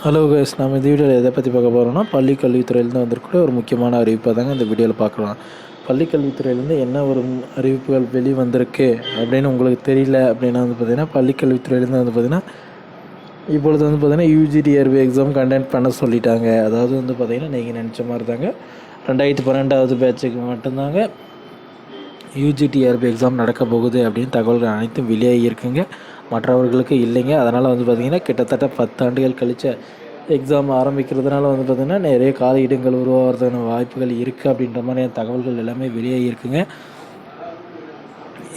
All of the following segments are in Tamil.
ஹலோ கைஸ், நம்ம இந்த வீடியோவில் எதை பற்றி பார்க்க போகிறோம்னா பள்ளி கல்வித்துறையிலேருந்து வந்திருக்கிற ஒரு முக்கியமான அறிவிப்பை தாங்க இந்த வீடியோவில் பார்க்கலாம். பள்ளி கல்வித்துறையிலேருந்து என்ன ஒரு அறிவிப்புகள் வந்திருக்கு அப்படின்னு உங்களுக்கு தெரியல அப்படின்னா பார்த்திங்கன்னா, பள்ளி கல்வித்துறையிலேருந்து பார்த்திங்கன்னா இப்பொழுது பார்த்திங்கன்னா யூஜிடிஆர்பி எக்ஸாம் கண்டக்ட் பண்ண சொல்லிட்டாங்க. அதாவது பார்த்திங்கன்னா நீங்கள் நினச்ச மாதிரி தாங்க 2012வது பேட்சுக்கு மட்டும்தாங்க யூஜிடிஆர்பி எக்ஸாம் நடக்க போகுது அப்படின்னு தகவல்கள் அனைத்தும் வெளியாகி இருக்குங்க. மற்றவர்களுக்கு இல்லைங்க. அதனால் பார்த்திங்கன்னா கிட்டத்தட்ட 10 ஆண்டுகள் கழிச்ச எக்ஸாம் ஆரம்பிக்கிறதுனால பார்த்திங்கன்னா நிறைய காலியிடங்கள் உருவாகிறதுக்கான வாய்ப்புகள் இருக்குது அப்படின்ற மாதிரியான தகவல்கள் எல்லாமே வெளியாகி இருக்குங்க.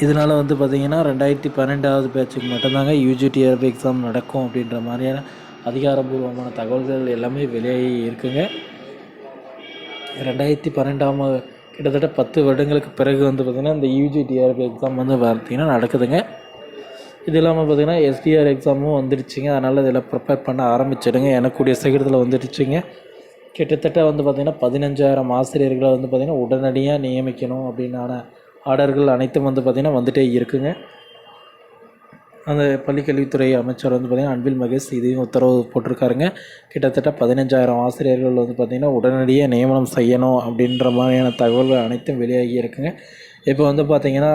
இதனால் பார்த்திங்கன்னா 2012வது பேட்சுக்கு மட்டும்தாங்க யூஜிடிஆர்பி எக்ஸாம் நடக்கும் அப்படின்ற மாதிரியான அதிகாரப்பூர்வமான தகவல்கள் எல்லாமே வெளியாகி இருக்குங்க. 2012ஆம் கிட்டத்தட்ட 10 வருடங்களுக்கு பிறகு பார்த்திங்கன்னா இந்த யூஜிடிஆர்பி எக்ஸாம் பார்த்திங்கன்னா நடக்குதுங்க. இது இல்லாமல் பார்த்திங்கன்னா எஸ்டிஆர் எக்ஸாமும் வந்துடுச்சுங்க. அதனால் இதில் ப்ரிப்பேர் பண்ண ஆரம்பிச்சிடுங்க. எனக்கூடிய சீக்கிரத்தில் வந்துடுச்சுங்க. கிட்டத்தட்ட பார்த்திங்கன்னா 15,000 ஆசிரியர்களை பார்த்திங்கன்னா உடனடியாக நியமிக்கணும் அப்படின்னான ஆர்டர்கள் அனைத்தும் பார்த்திங்கன்னா வந்துகிட்டே இருக்குங்க. அந்த பள்ளிக்கல்வித்துறை அமைச்சர் பார்த்திங்கன்னா அன்பில் மகேஷ் இதையும் உத்தரவு போட்டிருக்காருங்க. கிட்டத்தட்ட 15,000 ஆசிரியர்கள் பார்த்திங்கன்னா உடனடியாக நியமனம் செய்யணும் அப்படின்ற மாதிரியான தகவல்கள் அனைத்தும் வெளியாகி இருக்குங்க. இப்போ பார்த்திங்கன்னா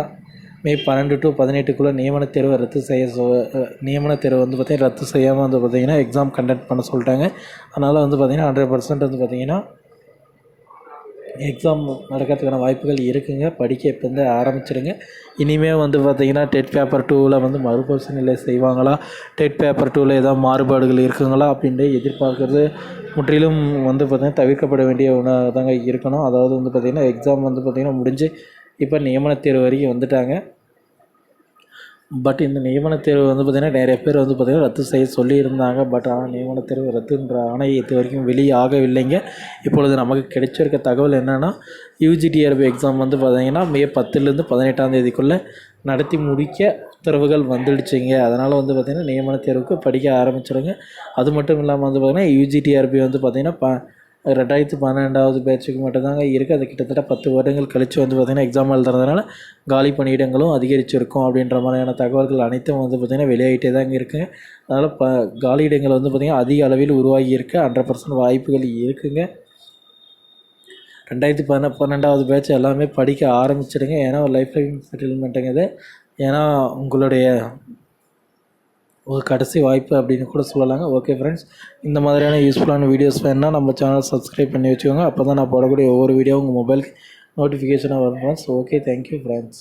மே 12 to 18க்குள்ளே நியமன தேர்வை ரத்து நியமன தேர்வு பார்த்திங்கன்னா ரத்து செய்யாமல் பார்த்திங்கன்னா எக்ஸாம் கண்டக்ட் பண்ண சொல்லிட்டாங்க. அதனால் பார்த்திங்கன்னா 100% பார்த்திங்கன்னா எக்ஸாம் நடக்கிறதுக்கான வாய்ப்புகள் இருக்குங்க. படிக்க இப்போ ஆரம்பிச்சிடுங்க. இனிமேல் பார்த்திங்கன்னா டெட் பேப்பர் 2ல் மறுபரிசீலனை செய்வாங்களா, டெட் பேப்பர் 2ல் ஏதாவது மாறுபாடுகள் இருக்குங்களா அப்படின்ட்டு எதிர்பார்க்குறது முற்றிலும் பார்த்திங்கன்னா தவிர்க்கப்பட வேண்டிய ஒன்றாக தாங்க இருக்கணும். அதாவது பார்த்திங்கன்னா எக்ஸாம் பார்த்திங்கன்னா முடிஞ்சு இப்போ நியமன தேர்வு வரைக்கும் வந்துட்டாங்க. பட் இந்த நியமன தேர்வு பார்த்திங்கன்னா நிறைய பேர் பார்த்திங்கன்னா ரத்து செய்ய சொல்லியிருந்தாங்க. பட் ஆனால் நியமன தேர்வு ரத்துன்ற ஆணை இது வரைக்கும் வெளியே ஆகவில்லைங்க. இப்பொழுது நமக்கு கிடைச்சிருக்க தகவல் என்னென்னா யூஜிடிஆர்பி எக்ஸாம் பார்த்திங்கன்னா மே 10லேருந்து 18ஆம் தேதிக்குள்ளே நடத்தி முடிக்க உத்தரவுகள் வந்துடுச்சுங்க. அதனால் பார்த்திங்கன்னா நியமன தேர்வுக்கு படிக்க ஆரம்பிச்சிடுங்க. அது மட்டும் இல்லாமல் பார்த்திங்கன்னா யூஜிடிஆர்பி பார்த்திங்கன்னா 2012வது பேட்சுக்கு மட்டும்தாங்க இருக்குது. அது கிட்டத்தட்ட 10 வருடங்கள் கழித்து பார்த்திங்கன்னா எக்ஸாம் எழுதுறதுனால காலி பணியிடங்களும் அதிகரிச்சிருக்கும் அப்படின்ற மாதிரியான தகவல்கள் அனைத்தும் பார்த்திங்கன்னா வெளியாகிட்டே தாங்க இருக்குங்க. அதனால் காலியிடங்கள் பார்த்திங்கன்னா அதிக அளவில் உருவாகி இருக்குது. 100% வாய்ப்புகள் இருக்குங்க. 2012வது பேட்ச் எல்லாமே படிக்க ஆரம்பிச்சிடுங்க. ஏன்னா ஒரு லைஃப் டைம் செட்டில்மெண்ட்டுங்க இது. ஏன்னா உங்களுடைய ஒரு கடைசி வாய்ப்பு அப்படின்னு கூட சொல்லலாங்க. ஓகே ஃப்ரெண்ட்ஸ், இந்த மாதிரியான யூஸ்ஃபுல்லான வீடியோஸ் வேணுன்னா நம்ம சேனல் சப்ஸ்கிரைப் பண்ணி வச்சுக்கோங்க. அப்போ தான் நான் போடக்கூடிய ஒவ்வொரு வீடியோ உங்கள் மொபைலுக்கு நோட்டிஃபிகேஷனாக வரும் ஃப்ரெண்ட்ஸ். Okay, thank you friends.